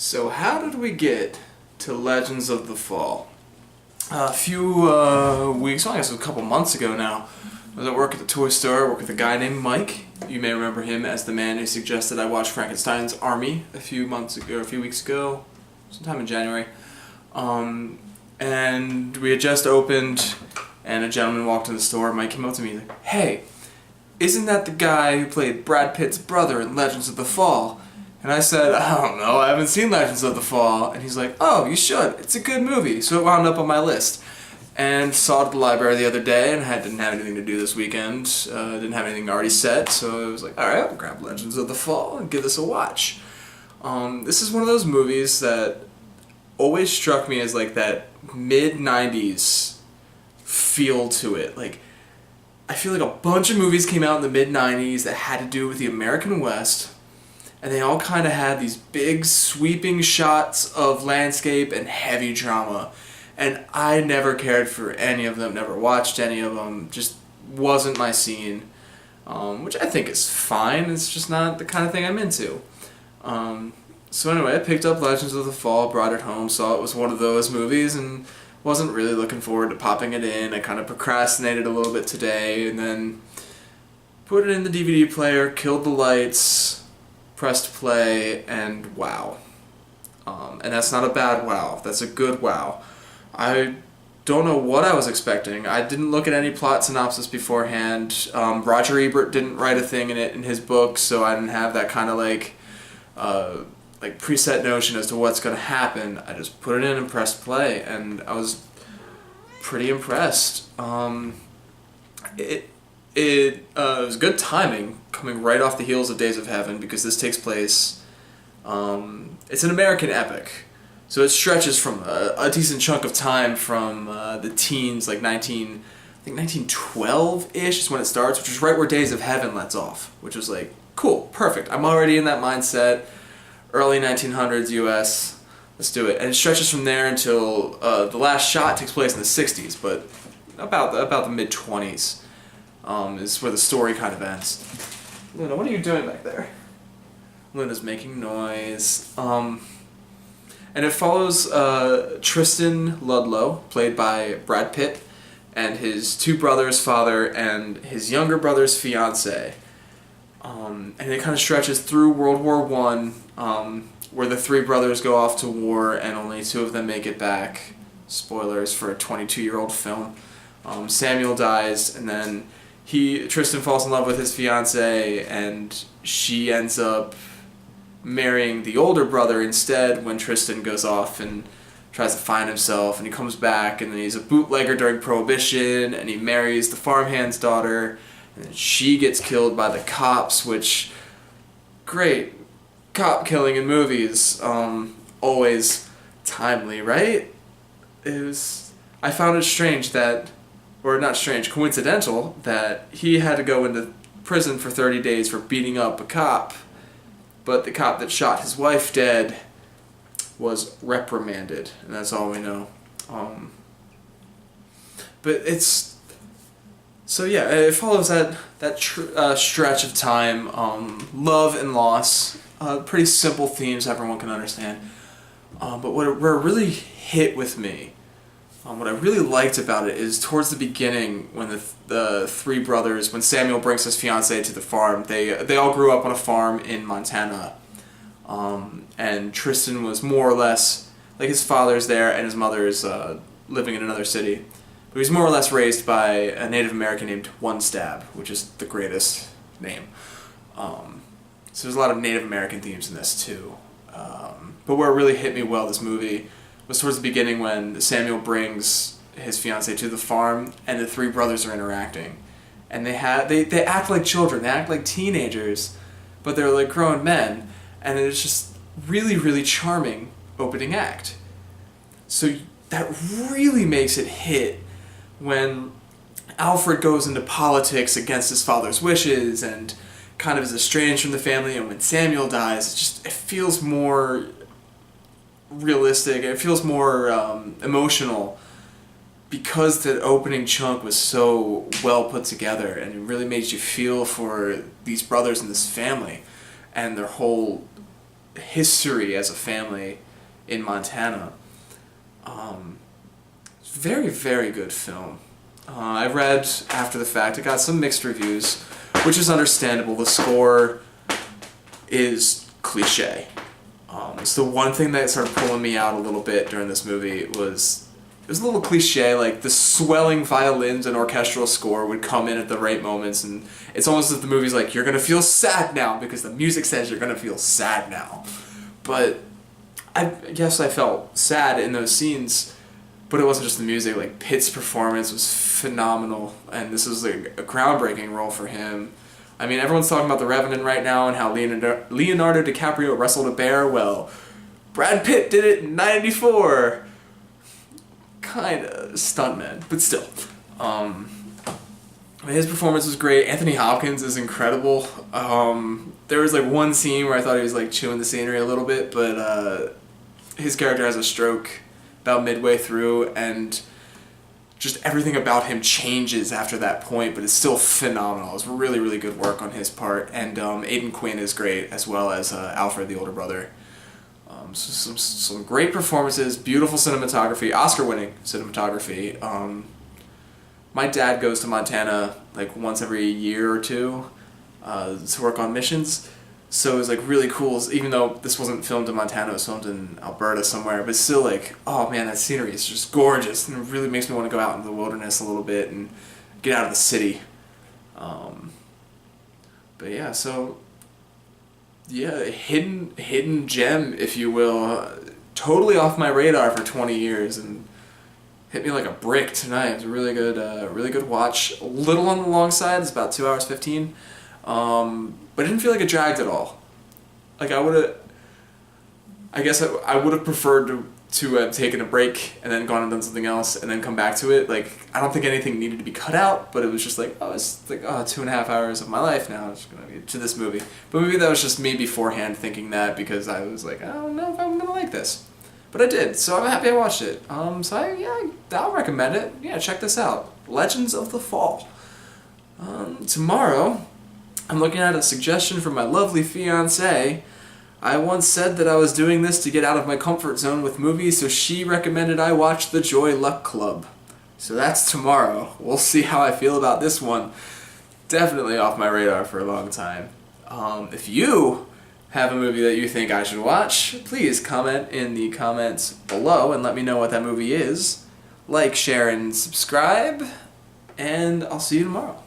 So how did we get to Legends of the Fall? A few weeks, well, I guess it was a couple months ago now, I was at work at the toy store. I work with a guy named Mike. You may remember him as the man who suggested I watch Frankenstein's Army a few weeks ago, sometime in January. And we had just opened, and a gentleman walked in the store. Mike came up to me and like, "Hey, isn't that the guy who played Brad Pitt's brother in Legends of the Fall?" And I said, "I don't know, I haven't seen Legends of the Fall." And he's like, "Oh, you should. It's a good movie." So it wound up on my list. And saw it at the library the other day, and didn't have anything to do this weekend. Didn't have anything already set, so I was like, alright, I'll grab Legends of the Fall and give this a watch. This is one of those movies that always struck me as like that mid-90s feel to it. Like, I feel like a bunch of movies came out in the mid-90s that had to do with the American West, and they all kind of had these big sweeping shots of landscape and heavy drama. And I never cared for any of them, never watched any of them, just wasn't my scene, which I think is fine. It's just not the kind of thing I'm into. So anyway, I picked up Legends of the Fall, brought it home, saw it was one of those movies, and wasn't really looking forward to popping it in. I kind of procrastinated a little bit today, and then put it in the DVD player, killed the lights, pressed play, and wow. And that's not a bad wow, that's a good wow. I don't know what I was expecting. I didn't look at any plot synopsis beforehand. Roger Ebert didn't write a thing in it in his book, so I didn't have that kind of like preset notion as to what's going to happen. I just put it in and pressed play, and I was pretty impressed. It was good timing, coming right off the heels of Days of Heaven, because this takes place. It's an American epic. So it stretches from a decent chunk of time from the teens, like 1912-ish is when it starts, which is right where Days of Heaven lets off, which was like, cool, perfect. I'm already in that mindset. Early 1900s US, let's do it. And it stretches from there until the last shot takes place in the 60s, but about the mid-20s is where the story kind of ends. Luna, what are you doing back there? Luna's making noise. And it follows Tristan Ludlow, played by Brad Pitt, and his two brothers' father and his younger brother's fiance. And it kind of stretches through World War I, where the three brothers go off to war and only two of them make it back. Spoilers for a 22-year-old film. Samuel dies, and then Tristan falls in love with his fiance, and she ends up marrying the older brother instead when Tristan goes off and tries to find himself, and he comes back, and then he's a bootlegger during Prohibition, and he marries the farmhand's daughter, and then she gets killed by the cops, which, great, cop killing in movies, always timely, right? I found it strange coincidental, that he had to go into prison for 30 days for beating up a cop, but the cop that shot his wife dead was reprimanded, and that's all we know. But it's... So yeah, it follows that stretch of time, love and loss, pretty simple themes everyone can understand. But where it really hit with me, what I really liked about it is towards the beginning when the three brothers, when Samuel brings his fiancée to the farm, they all grew up on a farm in Montana, and Tristan was more or less, like his father's there and his mother's living in another city, but he's more or less raised by a Native American named One Stab, which is the greatest name. So there's a lot of Native American themes in this too, but where it really hit me well, this movie, was towards the beginning when Samuel brings his fiancée to the farm and the three brothers are interacting. And they act like children, they act like teenagers, but they're like grown men. And it's just really, really charming opening act. So that really makes it hit when Alfred goes into politics against his father's wishes and kind of is estranged from the family, and when Samuel dies, it feels more realistic, it feels more emotional, because the opening chunk was so well put together, and it really made you feel for these brothers and this family and their whole history as a family in Montana. Very, very good film. I read after the fact, it got some mixed reviews, which is understandable. The score is cliche. It's the one thing that started pulling me out a little bit during this movie. It was a little cliche, like the swelling violins and orchestral score would come in at the right moments, and it's almost as if the movie's like, you're gonna feel sad now because the music says you're gonna feel sad now. But I guess I felt sad in those scenes, but it wasn't just the music. Like, Pitt's performance was phenomenal, and this was like a groundbreaking role for him. I mean, everyone's talking about The Revenant right now and how Leonardo DiCaprio wrestled a bear. Well, Brad Pitt did it in '94. Kinda stuntman, but still. His performance was great. Anthony Hopkins is incredible. There was like one scene where I thought he was like chewing the scenery a little bit, but his character has a stroke about midway through, and just everything about him changes after that point, but it's still phenomenal. It's really, really good work on his part, and Aidan Quinn is great, as well as Alfred, the older brother. So some great performances, beautiful cinematography, Oscar-winning cinematography. My dad goes to Montana like once every year or two to work on missions, so it was like really cool, even though this wasn't filmed in Montana, it was filmed in Alberta somewhere, but still like, oh man, that scenery is just gorgeous, and it really makes me want to go out into the wilderness a little bit and get out of the city. But yeah, so yeah, hidden gem, if you will, totally off my radar for 20 years, and hit me like a brick tonight. It was a really good watch. A little on the long side, it's about 2 hours 15. But it didn't feel like it dragged at all. Like I would have preferred to have taken a break and then gone and done something else and then come back to it. Like, I don't think anything needed to be cut out, but it was just like, it's like 2.5 hours of my life now is going to be to this movie. But maybe that was just me beforehand thinking that, because I was like, I don't know if I'm going to like this. But I did, so I'm happy I watched it. I'll recommend it. Yeah, check this out. Legends of the Fall. Tomorrow, I'm looking at a suggestion from my lovely fiancée. I once said that I was doing this to get out of my comfort zone with movies, so she recommended I watch The Joy Luck Club. So that's tomorrow. We'll see how I feel about this one. Definitely off my radar for a long time. If you have a movie that you think I should watch, please comment in the comments below and let me know what that movie is. Like, share, and subscribe, and I'll see you tomorrow.